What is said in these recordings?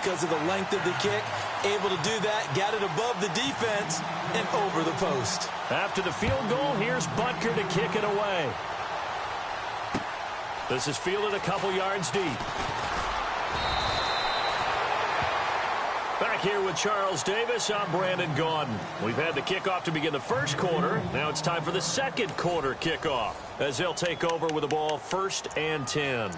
because of the length of the kick. Able to do that, got it above the defense and over the post. After the field goal, here's Butker to kick it away. This is fielded a couple yards deep. Back here with Charles Davis, I'm Brandon Gaudin. We've had the kickoff to begin the first quarter. Now it's time for the second quarter kickoff as they'll take over with the ball 1st and 10.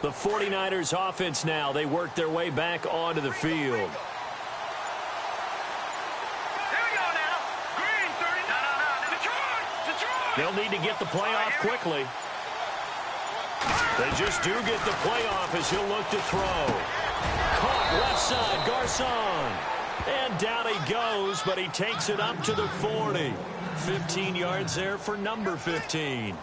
The 49ers offense now. They work their way back onto the field. Here we go now. Green 30. No. Detroit. They'll need to get the play off quickly. They just do get the play off as he'll look to throw. Caught left side, Garcon. And down he goes, but he takes it up to the 40. 15 yards there for number 15.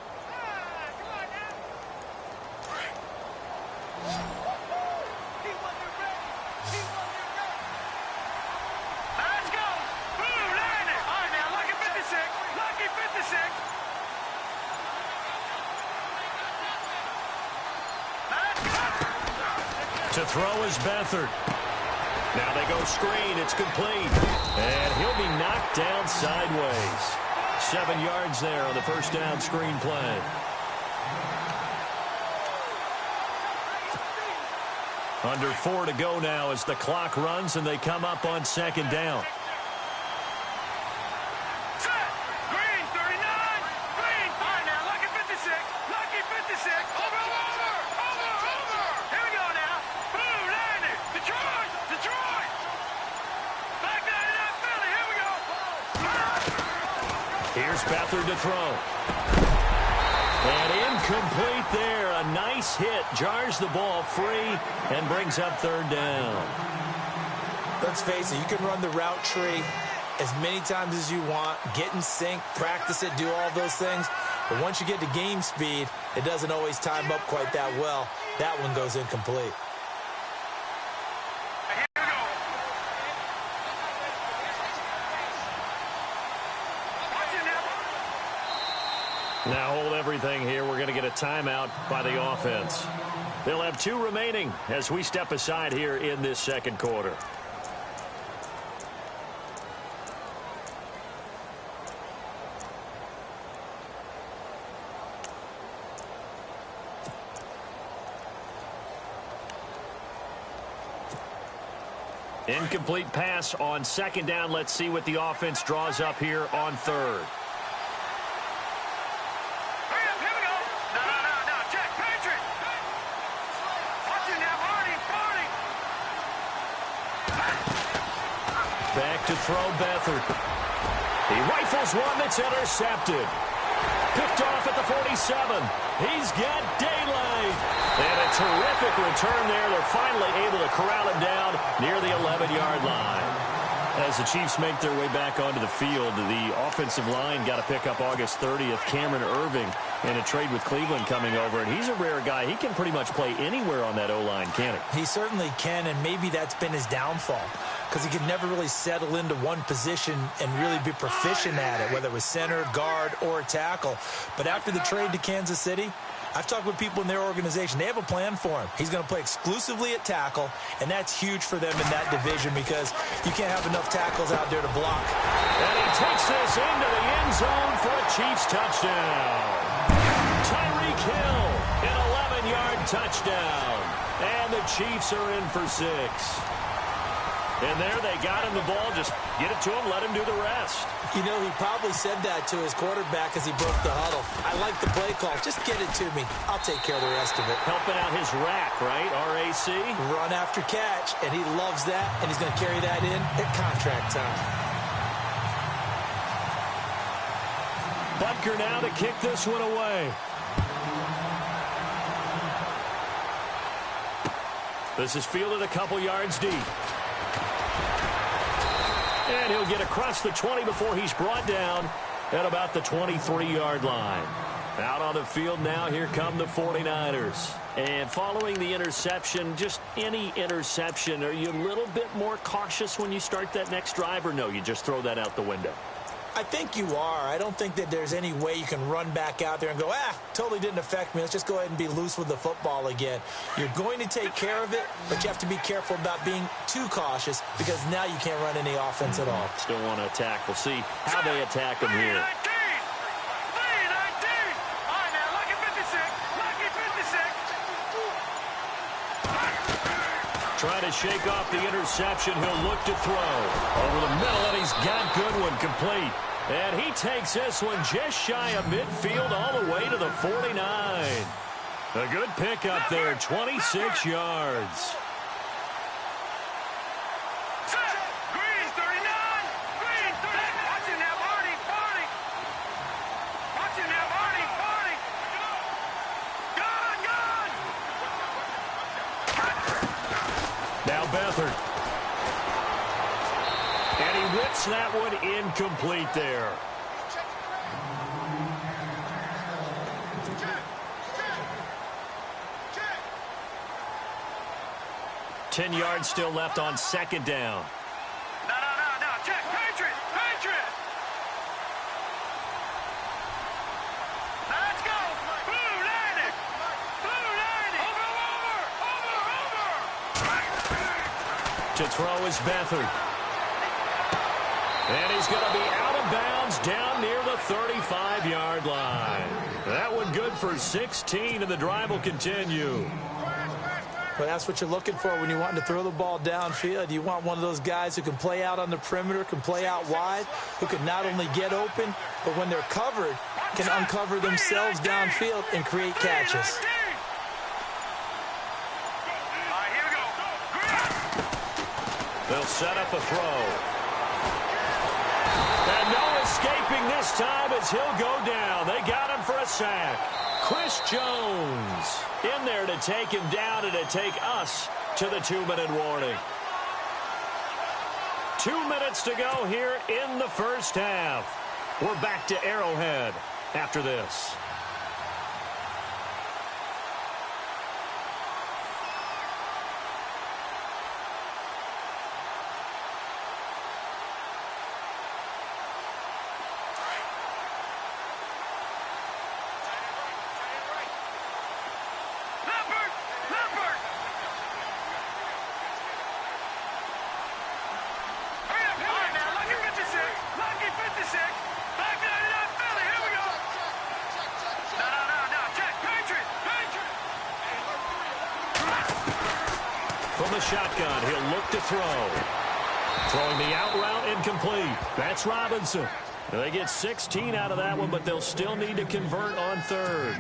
To throw is Beathard. Now they go screen. It's complete. And he'll be knocked down sideways. 7 yards there on the first down screen play. Under 4 to go now as the clock runs and they come up on 2nd down. Here's Beathard to throw. And incomplete there. A nice hit. Jars the ball free and brings up 3rd down. Let's face it, you can run the route tree as many times as you want, get in sync, practice it, do all those things. But once you get to game speed, it doesn't always time up quite that well. That one goes incomplete. Now hold everything here. We're going to get a timeout by the offense. They'll have 2 remaining as we step aside here in this second quarter. Incomplete pass on 2nd down. Let's see what the offense draws up here on 3rd. Back to throw Beathard. He rifles one that's intercepted. Picked off at the 47. He's got daylight. And a terrific return there. They're finally able to corral him down near the 11-yard line. As the Chiefs make their way back onto the field, the offensive line got to pick up August 30th. Cameron Irving in a trade with Cleveland coming over. And he's a rare guy. He can pretty much play anywhere on that O-line, can't he? He certainly can, and maybe that's been his downfall, because he could never really settle into one position and really be proficient at it, whether it was center, guard, or a tackle. But after the trade to Kansas City, I've talked with people in their organization. They have a plan for him. He's going to play exclusively at tackle, and that's huge for them in that division because you can't have enough tackles out there to block. And he takes this into the end zone for a Chiefs touchdown. Tyreek Hill, an 11-yard touchdown. And the Chiefs are in for 6. And there they got him the ball. Just get it to him, let him do the rest. You know, he probably said that to his quarterback as he broke the huddle. I like the play call. Just get it to me. I'll take care of the rest of it. Helping out his rack, right? R-A-C? Run after catch, and he loves that, and he's going to carry that in at contract time. Butker now to kick this one away. This is fielded a couple yards deep. And he'll get across the 20 before he's brought down at about the 23-yard line. Out on the field now, here come the 49ers. And following the interception, just any interception, are you a little bit more cautious when you start that next drive, or no, you just throw that out the window? I think you are. I don't think that there's any way you can run back out there and go, totally didn't affect me. Let's just go ahead and be loose with the football again. You're going to take care of it, but you have to be careful about being too cautious because now you can't run any offense at all. Still want to attack. We'll see how they attack them here. Trying to shake off the interception. He'll look to throw. Over the middle, and he's got Goodwin complete. And he takes this one just shy of midfield all the way to the 49. A good pickup there, 26 yards. Beathard. And he whips that one incomplete there. Ten yards still left on second down. No. Check. Patriot. Let's go. Blue landing. Over. To throw is Beathard. And he's going to be out of bounds down near the 35-yard line. That one good for 16, and the drive will continue. Well, that's what you're looking for when you want to throw the ball downfield. You want one of those guys who can play out on the perimeter, can play out wide, who can not only get open, but when they're covered, can uncover themselves downfield and create catches. They'll set up a throw. And no escaping this time as he'll go down. They got him for a sack. Chris Jones in there to take him down and to take us to the 2-minute warning. 2 minutes to go here in the first half. We're back to Arrowhead after this. From the shotgun, he'll look to throw. Throwing the out route incomplete. That's Robinson. They get 16 out of that one, but they'll still need to convert on third.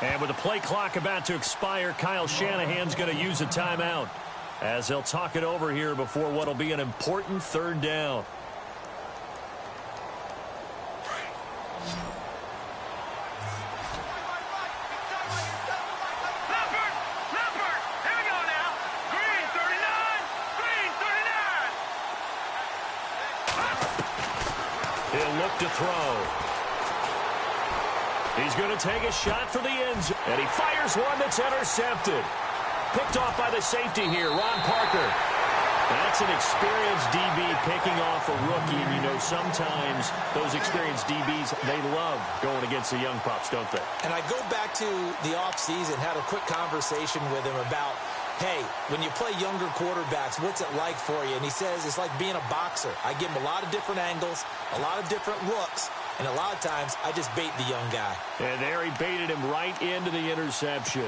And with the play clock about to expire, Kyle Shanahan's going to use a timeout as they'll talk it over here before what will be an important third down. He'll look to throw. He's going to take a shot for the end zone. And he fires one that's intercepted. Picked off by the safety here, Ron Parker. That's an experienced DB picking off a rookie. And you know sometimes those experienced DBs, they love going against the young pups, don't they? And I go back to the offseason, had a quick conversation with him about, hey, when you play younger quarterbacks, what's it like for you? And he says it's like being a boxer. I give him a lot of different angles, a lot of different looks. And a lot of times, I just bait the young guy. And there he baited him right into the interception.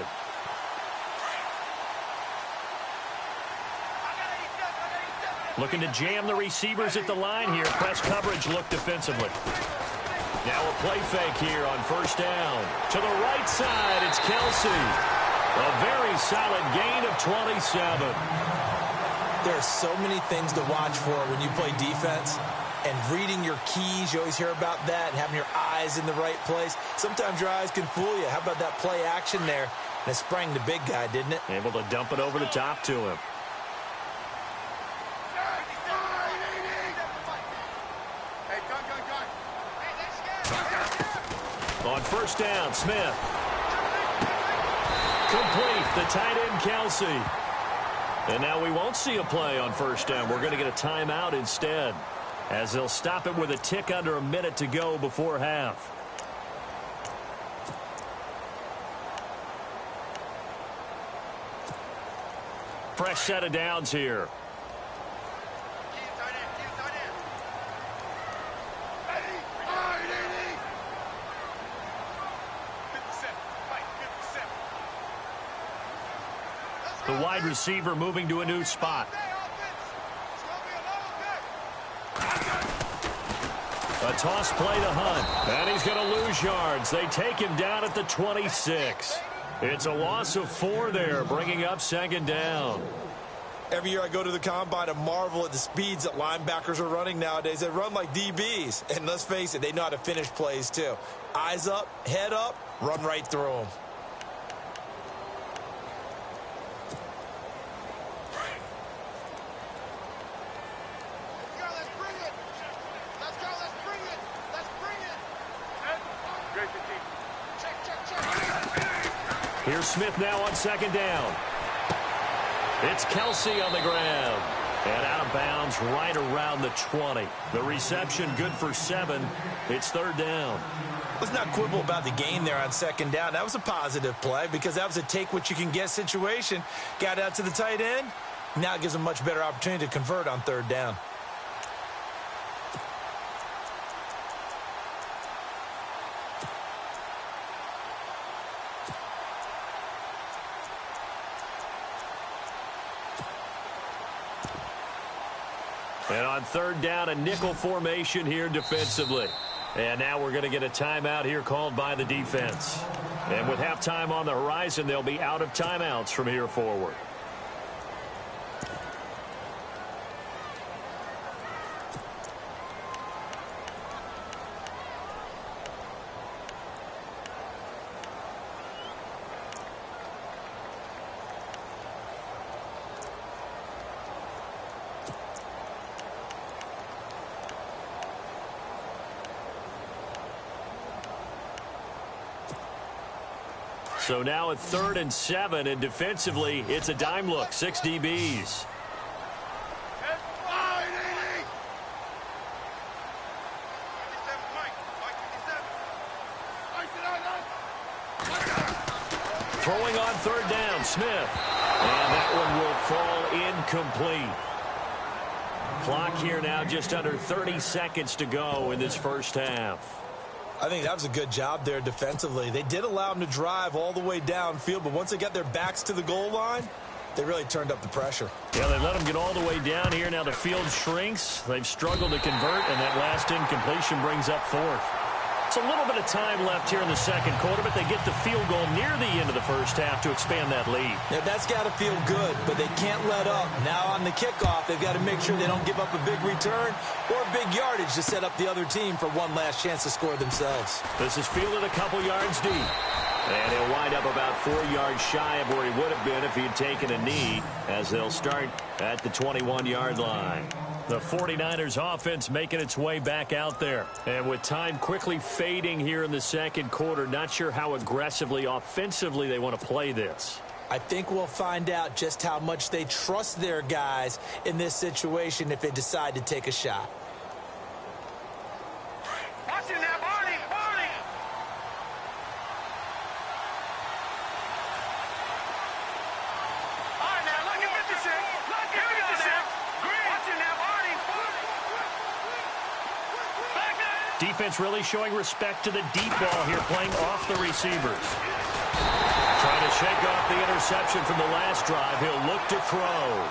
Looking to jam the receivers at the line here. Press coverage look defensively. Now a play fake here on first down. To the right side, it's Kelsey. A very solid gain of 27. There are so many things to watch for when you play defense. And reading your keys, you always hear about that, and having your eyes in the right place. Sometimes your eyes can fool you. How about that play action there? And it sprang the big guy, didn't it? Able to dump it over the top to him. On first down, Smith. Complete, the tight end, Kelsey. And now we won't see a play on first down. We're going to get a timeout instead, as they'll stop it with a tick under a minute to go before half. Fresh set of downs here. The wide receiver moving to a new spot. A toss play to Hunt. And he's going to lose yards. They take him down at the 26. It's a loss of 4 there, bringing up second down. Every year I go to the combine and marvel at the speeds that linebackers are running nowadays. They run like DBs. And let's face it, they know how to finish plays too. Eyes up, head up, run right through them. Here's Smith now on second down. It's Kelsey on the ground. And out of bounds right around the 20. The reception good for 7. It's third down. Let's not quibble about the gain there on second down. That was a positive play because that was a take-what-you-can-get situation. Got out to the tight end. Now it gives them a much better opportunity to convert on third down. And on third down, a nickel formation here defensively. And now we're going to get a timeout here called by the defense. And with halftime on the horizon, they'll be out of timeouts from here forward. So now at 3rd and 7, and defensively, it's a dime look, 6 DBs. Throwing on third down, Smith. And that one will fall incomplete. Clock here now just under 30 seconds to go in this first half. I think that was a good job there defensively. They did allow them to drive all the way downfield, but once they got their backs to the goal line, they really turned up the pressure. Yeah, they let them get all the way down here. Now the field shrinks. They've struggled to convert, and that last incompletion brings up 4th. It's a little bit of time left here in the second quarter, but they get the field goal near the end of the first half to expand that lead. Yeah, that's got to feel good, but they can't let up. Now on the kickoff, they've got to make sure they don't give up a big return or a big yardage to set up the other team for one last chance to score themselves. This is fielded a couple yards deep. And he'll wind up about 4 yards shy of where he would have been if he had taken a knee, as they'll start at the 21-yard line. The 49ers offense making its way back out there. And with time quickly fading here in the second quarter, not sure how aggressively, offensively they want to play this. I think we'll find out just how much they trust their guys in this situation if they decide to take a shot. Watch it now, Barney! Barney! All right, now, look at 56. Look at 56. Watch it now, Barney! defense really showing respect to the deep ball here, playing off the receivers. Trying to shake off the interception from the last drive. He'll look to throw.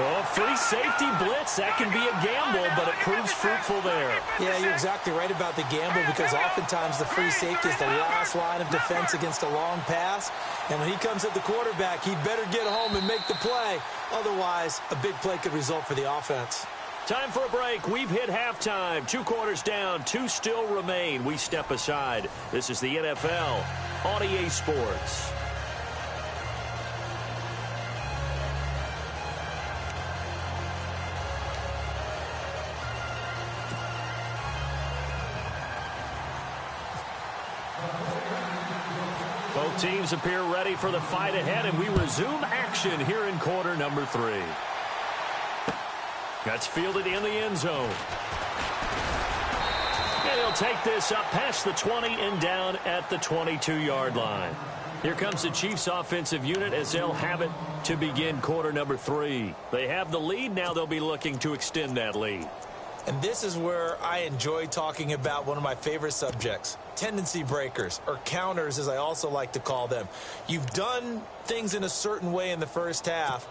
Oh, free safety blitz. That can be a gamble, but it proves fruitful there. Yeah, you're exactly right about the gamble, because oftentimes the free safety is the last line of defense against a long pass. And when he comes at the quarterback, he'd better get home and make the play. Otherwise, a big play could result for the offense. Time for a break. We've hit halftime. 2 quarters down. 2 still remain. We step aside. This is the NFL on EA Sports. Both teams appear ready for the fight ahead, and we resume action here in quarter number 3. That's fielded in the end zone. And he'll take this up past the 20 and down at the 22-yard line. Here comes the Chiefs offensive unit as they'll have it to begin quarter number 3. They have the lead. Now they'll be looking to extend that lead. And this is where I enjoy talking about one of my favorite subjects, tendency breakers, or counters, as I also like to call them. You've done things in a certain way in the first half,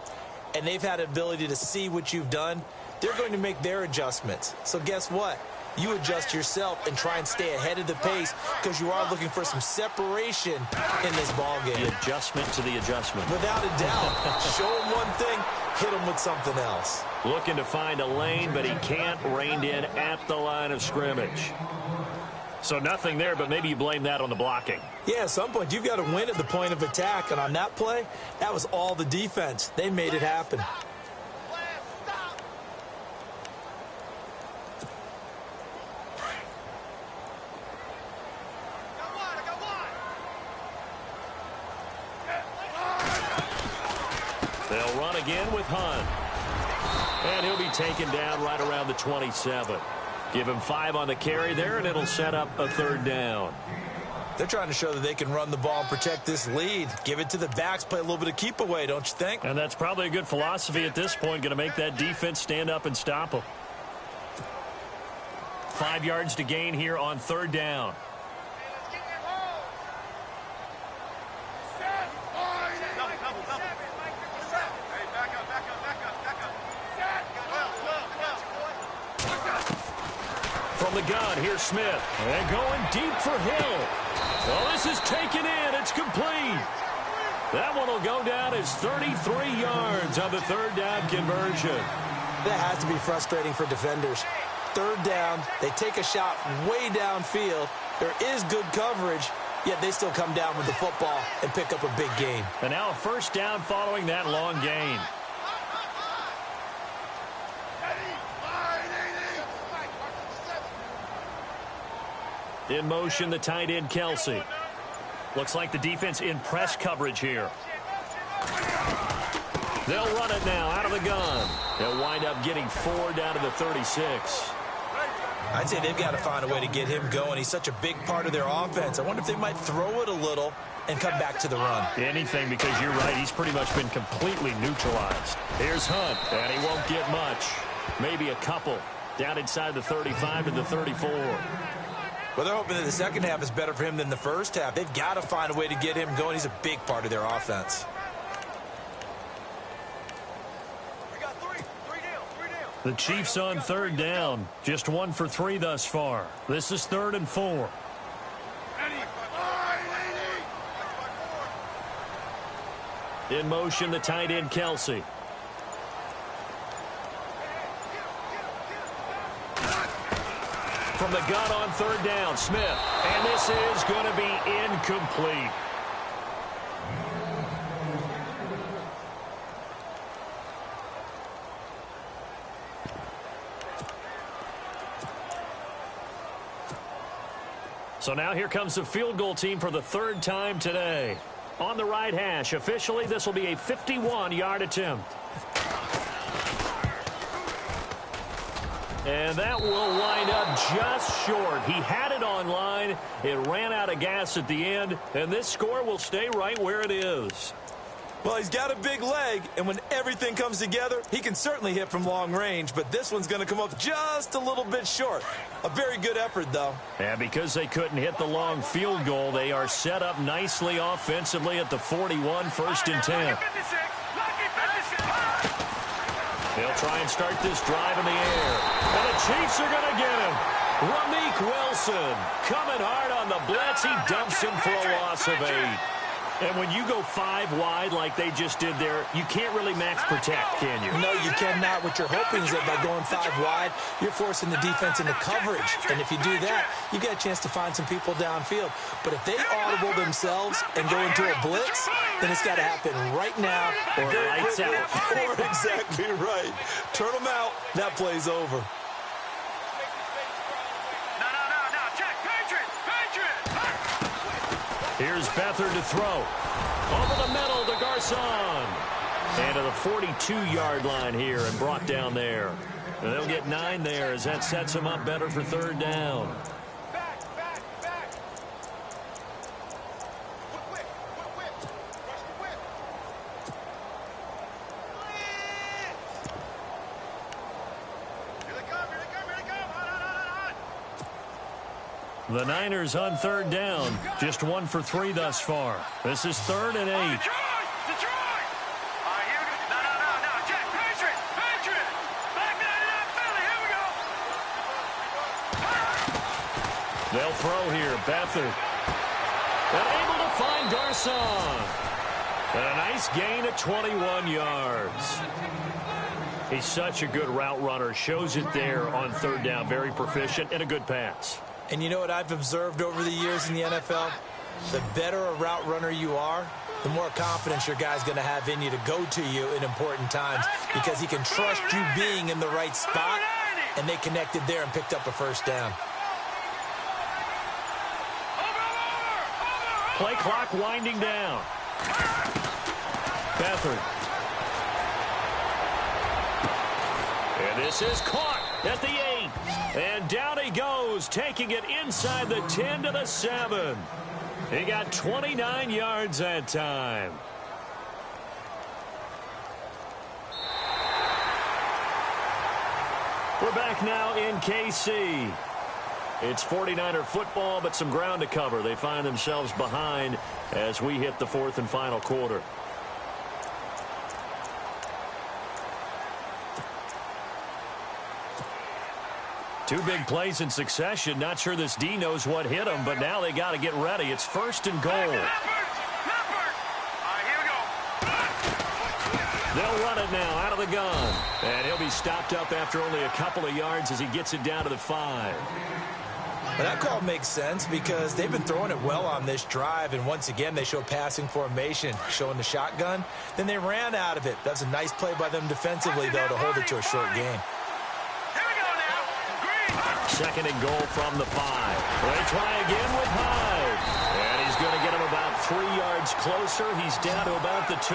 and they've had an ability to see what you've done. They're going to make their adjustments. So guess what? You adjust yourself and try and stay ahead of the pace, because you are looking for some separation in this ball game. The adjustment to the adjustment. Without a doubt. Show them one thing, hit them with something else. Looking to find a lane, but he can't, reined in at the line of scrimmage. So nothing there, but maybe you blame that on the blocking. Yeah, at some point, you've got to win at the point of attack. And on that play, that was all the defense. They made it happen. They'll run again with Hunt. And he'll be taken down right around the 27. Give him 5 on the carry there, and it'll set up a 3rd down. They're trying to show that they can run the ball and protect this lead. Give it to the backs, play a little bit of keep away, don't you think? And that's probably a good philosophy at this point, going to make that defense stand up and stop them. 5 yards to gain here on 3rd down. From the gun, here's Smith. And going deep for Hill. Well, this is taken in. It's complete. That one will go down as 33 yards on the 3rd down conversion. That has to be frustrating for defenders. 3rd down, they take a shot way downfield. There is good coverage, yet they still come down with the football and pick up a big gain. And now a 1st down following that long gain. In motion, the tight end, Kelsey. Looks like the defense in press coverage here. They'll run it now out of the gun. They'll wind up getting 4 down to the 36. I'd say they've got to find a way to get him going. He's such a big part of their offense. I wonder if they might throw it a little and come back to the run. Anything, because you're right. He's pretty much been completely neutralized. Here's Hunt, and he won't get much. Maybe a couple. Down inside the 35 to the 34. Well, they're hoping that the second half is better for him than the first half. They've got to find a way to get him going. He's a big part of their offense. We got 3 down. The Chiefs on 3rd down. Just 1 for 3 thus far. This is 3rd and 4. In motion, the tight end, Kelsey. From the gun on 3rd down, Smith. And this is going to be incomplete. So now here comes the field goal team for the 3rd time today. On the right hash, officially this will be a 51-yard attempt. And that will wind up just short. He had it on line. It ran out of gas at the end, and this score will stay right where it is. Well, he's got a big leg, and when everything comes together, he can certainly hit from long range, but this one's going to come up just a little bit short. A very good effort, though. And because they couldn't hit the long field goal, they are set up nicely offensively at the 41, 1st and 10. They'll try and start this drive in the air. And the Chiefs are going to get him. Rameek Wilson coming hard on the blitz. He dumps him for a loss of 8. And when you go 5 wide like they just did there, you can't really max protect, can you? No, you cannot. What you're hoping is that by going 5 wide, you're forcing the defense into coverage. And if you do that, you get a chance to find some people downfield. But if they audible themselves and go into a blitz, then it's got to happen right now. Or lights out. Or exactly right. Turn them out. That play's over. Here's Beathard to throw. Over the middle to Garcon. And to the 42-yard line here and brought down there. And they'll get 9 there as that sets them up better for 3rd down. The Niners on 3rd down. Just 1 for 3 thus far. This is 3rd and 8. Detroit! Jack, Patriot! Back to Philly, here we go! They'll throw here. Beathard. And able to find Garcon. And a nice gain at 21 yards. He's such a good route runner. Shows it there on 3rd down. Very proficient and a good pass. And you know what I've observed over the years in the NFL? The better a route runner you are, the more confidence your guy's going to have in you to go to you in important times because he can trust you being in the right spot, and they connected there and picked up a 1st down. Play clock winding down. Beathard. And this is caught at the 8. And down he goes, taking it inside the 10 to the 7. He got 29 yards that time. We're back now in KC. It's 49er football, but some ground to cover. They find themselves behind as we hit the 4th and final quarter. Two big plays in succession. Not sure this D knows what hit him, but now they got to get ready. It's 1st and goal. They'll run it now out of the gun. And he'll be stopped up after only a couple of yards as he gets it down to the 5. Well, that call makes sense because they've been throwing it well on this drive, and once again they show passing formation, showing the shotgun. Then they ran out of it. That's a nice play by them defensively, though, to hold it to a short gain. 2nd and goal from the 5. They try again with Hyde. And he's going to get him about 3 yards closer. He's down to about the 2.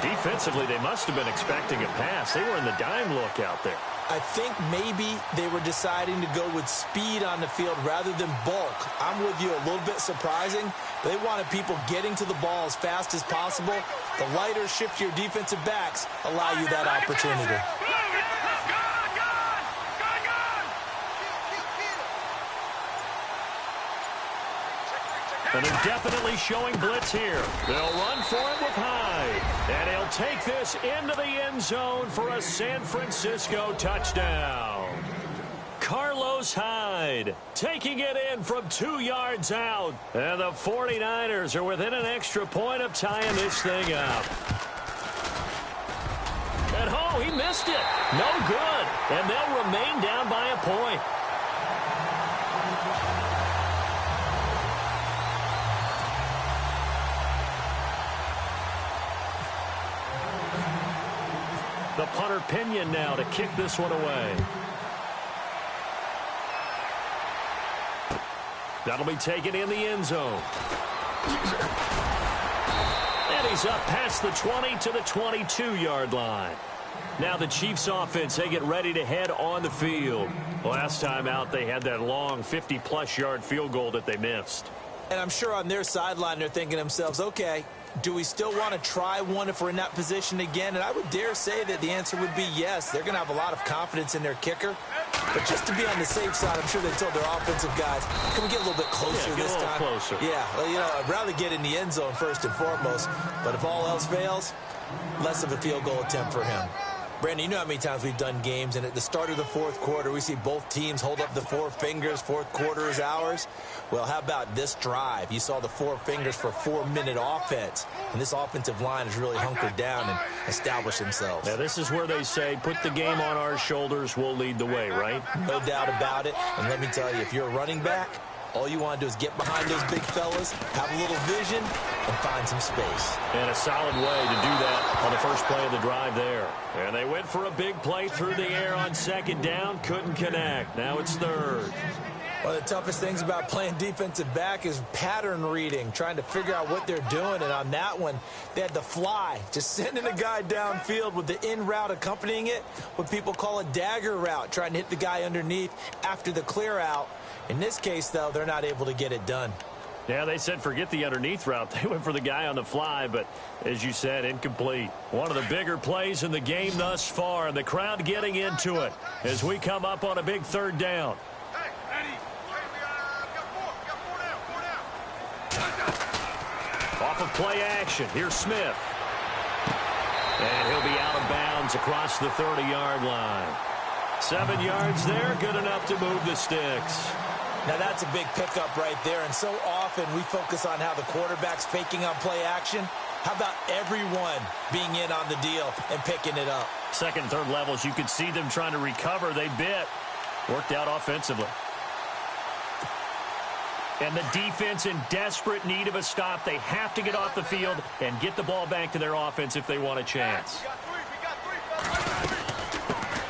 Defensively, they must have been expecting a pass. They were in the dime look out there. I think maybe they were deciding to go with speed on the field rather than bulk. I'm with you, a little bit surprising. They wanted people getting to the ball as fast as possible. The lighter, shiftier defensive backs allow you that opportunity. And they're definitely showing blitz here. They'll run for it with Hyde. And he'll take this into the end zone for a San Francisco touchdown. Carlos Hyde taking it in from 2 yards out. And the 49ers are within an extra point of tying this thing up. And oh, he missed it. No good. And they'll remain down by a point. The punter Pinion now to kick this one away. That'll be taken in the end zone. And he's up past the 20 to the 22-yard line. Now the Chiefs offense, they get ready to head on the field. Last time out, they had that long 50-plus yard field goal that they missed. And I'm sure on their sideline they're thinking to themselves, okay, do we still want to try one if we're in that position again? And I would dare say that the answer would be yes. They're going to have a lot of confidence in their kicker. But just to be on the safe side, I'm sure they told their offensive guys, can we get a little bit closer this time? Closer. Yeah, well, you know, I'd rather get in the end zone first and foremost. But if all else fails, less of a field goal attempt for him. Brandon, you know how many times we've done games, and at the start of the fourth quarter, we see both teams hold up the four fingers, fourth quarter is ours. Well, how about this drive? You saw the four fingers for a 4-minute offense, and this offensive line has really hunkered down and established themselves. Now, this is where they say, put the game on our shoulders, we'll lead the way, right? No doubt about it, and let me tell you, if you're a running back, all you want to do is get behind those big fellas, have a little vision, and find some space. And a solid way to do that on the first play of the drive there. And they went for a big play through the air on second down, couldn't connect. Now it's third. One of the toughest things about playing defensive back is pattern reading, trying to figure out what they're doing. And on that one, they had the fly, just sending a guy downfield with the in route accompanying it, what people call a dagger route, trying to hit the guy underneath after the clear out. In this case, though, they're not able to get it done. Yeah, they said forget the underneath route. They went for the guy on the fly, but as you said, incomplete. One of the bigger plays in the game thus far, and the crowd getting into it as we come up on a big third down. Hey, Eddie. We got four down. Off of play action, here's Smith. And he'll be out of bounds across the 30-yard line. 7 yards there, good enough to move the sticks. Now, that's a big pickup right there, and so often we focus on how the quarterback's faking on play action. How about everyone being in on the deal and picking it up? Second and third levels, you could see them trying to recover. They bit. Worked out offensively. And the defense in desperate need of a stop. They have to get off the field and get the ball back to their offense if they want a chance.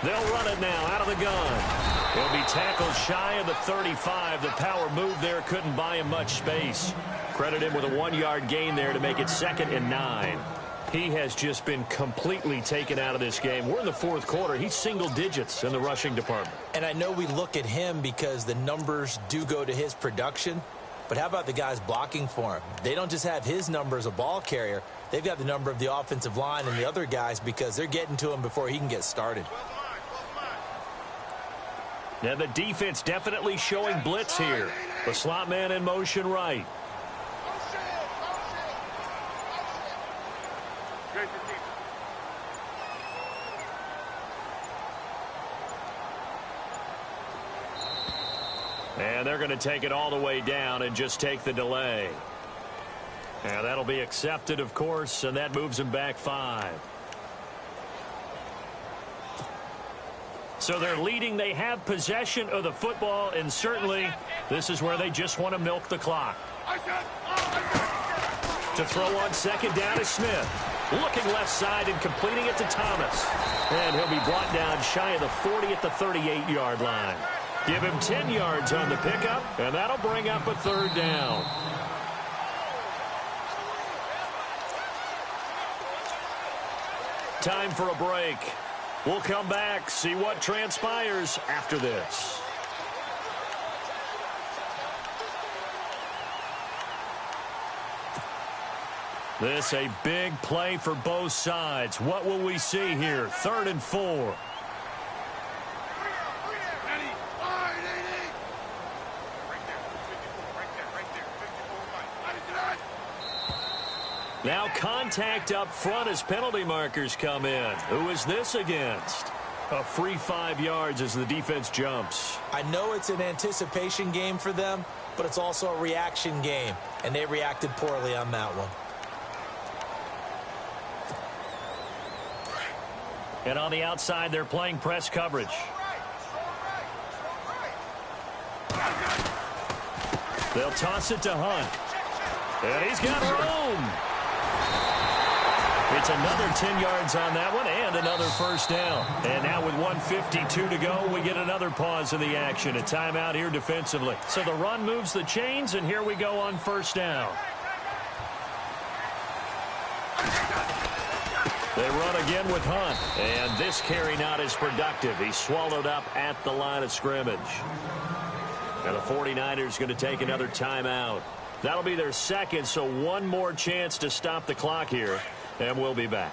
They'll run it now out of the gun. He'll be tackled shy of the 35. The power move there couldn't buy him much space. Credit him with a 1-yard gain there to make it 2nd and 9. He has just been completely taken out of this game. We're in the fourth quarter. He's single digits in the rushing department. And I know we look at him because the numbers do go to his production. But how about the guys blocking for him? They don't just have his number as a ball carrier. They've got the number of the offensive line and the other guys because they're getting to him before he can get started. And the defense definitely showing blitz here. The slot man in motion right. And they're going to take it all the way down and just take the delay. And that'll be accepted, of course, and that moves him back 5. So they're leading. They have possession of the football, and certainly this is where they just want to milk the clock. To throw on second down is Smith. Looking left side and completing it to Thomas. And he'll be brought down shy of the 40 at the 38-yard line. Give him 10 yards on the pickup, and that'll bring up a third down. Time for a break. We'll come back, see what transpires after this. This a big play for both sides. What will we see here? 3rd and 4. Now contact up front as penalty markers come in. Who is this against? A free 5 yards as the defense jumps. I know it's an anticipation game for them, but it's also a reaction game, and they reacted poorly on that one. And on the outside, they're playing press coverage. They'll toss it to Hunt. And he's got room. It's another 10 yards on that one and another first down. And now with 1:52 to go, we get another pause in the action. A timeout here defensively. So the run moves the chains, and here we go on first down. They run again with Hunt. And this carry not as productive. He's swallowed up at the line of scrimmage. And the 49ers going to take another timeout. That'll be their second, so one more chance to stop the clock here, and we'll be back.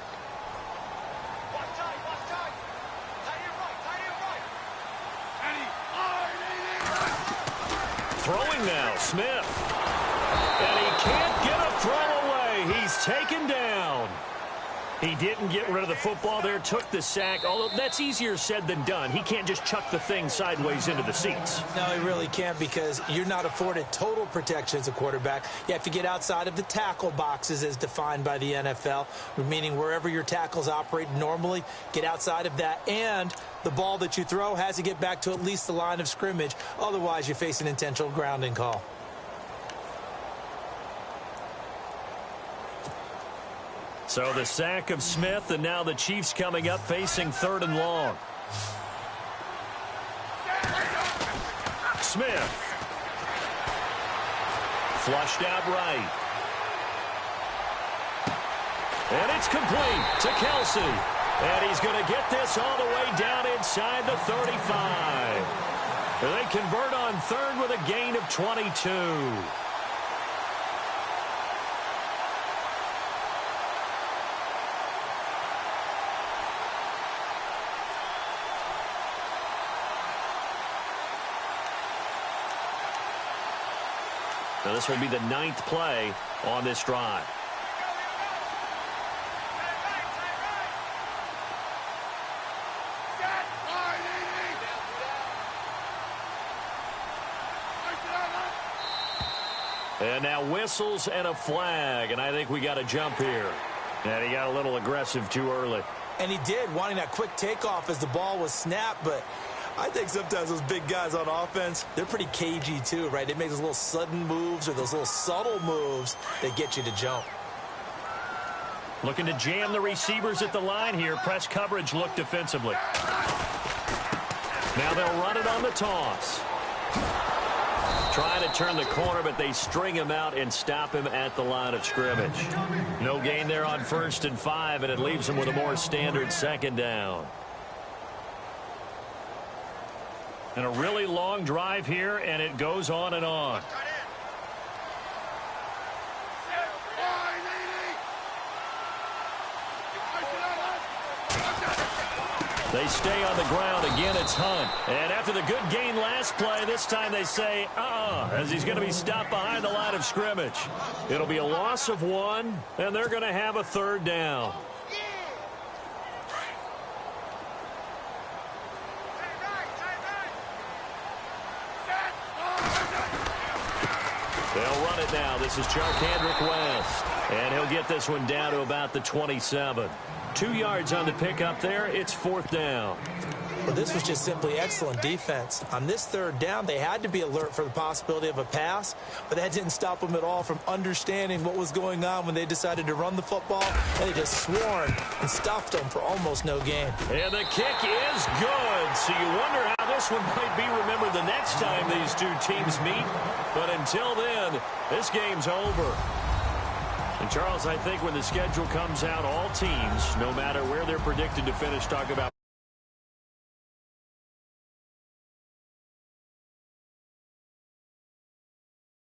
Throwing now, Smith. And he can't get a throw away. He's taken down. He didn't get rid of the football there, took the sack, although that's easier said than done. He can't just chuck the thing sideways into the seats. No, he really can't, because you're not afforded total protection as a quarterback. You have to get outside of the tackle boxes as defined by the NFL, meaning wherever your tackles operate normally, get outside of that, and the ball that you throw has to get back to at least the line of scrimmage. Otherwise, you face an intentional grounding call. So the sack of Smith, and now the Chiefs coming up facing 3rd and long. Smith. Flushed out right. And it's complete to Kelsey. And he's going to get this all the way down inside the 35. They convert on 3rd with a gain of 22. Now this will be the 9th play on this drive. And now whistles and a flag, and I think we got a jump here. And he got a little aggressive too early. And he did, wanting that quick takeoff as the ball was snapped, but I think sometimes those big guys on offense, they're pretty cagey too, right? They make those little sudden moves or those little subtle moves that get you to jump. Looking to jam the receivers at the line here. Press coverage look defensively. Now they'll run it on the toss. Trying to turn the corner, but they string him out and stop him at the line of scrimmage. No gain there on 1st and 5, and it leaves him with a more standard 2nd down. And a really long drive here, and it goes on and on. They stay on the ground. Again, it's Hunt. And after the good gain last play, this time they say, as he's going to be stopped behind the line of scrimmage. It'll be a loss of 1, and they're going to have a 3rd down. They'll run it now. This is Charkandrick West. And he'll get this one down to about the 27. 2 yards on the pickup there. It's 4th down. Well, this was just simply excellent defense. On this 3rd down, they had to be alert for the possibility of a pass, but that didn't stop them at all from understanding what was going on when they decided to run the football, and they just swarmed and stuffed them for almost no gain. And the kick is good, so you wonder how this one might be remembered the next time these two teams meet. But until then, this game's over. And, Charles, I think when the schedule comes out, all teams, no matter where they're predicted to finish, talk about